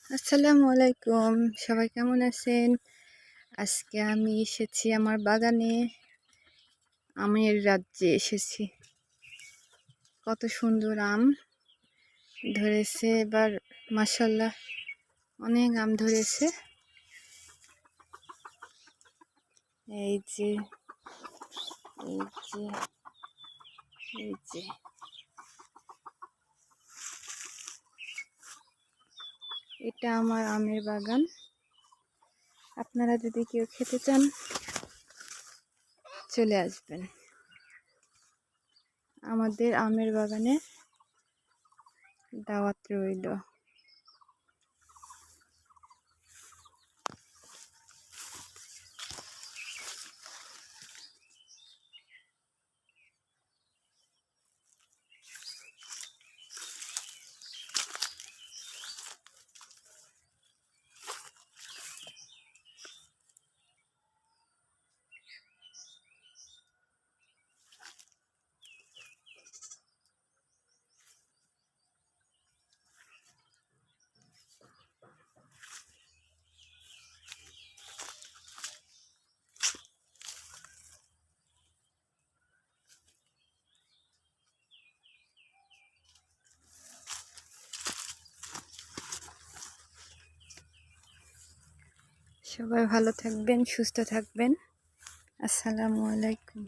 আসসালামু আলাইকুম, সবাই কেমন আছেন? আজকে আমি এসেছি আমার বাগানে, আমের রাজ্যে এসেছি। কত সুন্দর আম ধরেছে এবার, মাশাআল্লাহ অনেক আম ধরেছে। এই যে এই যে এই যে এটা আমার আমের বাগান। আপনারা যদি কেউ খেতে চান চলে আসবেন আমাদের আমের বাগানে, দাওয়াত রইল। সবাই ভালো থাকবেন, সুস্থ থাকবেন। আসসালামু আলাইকুম।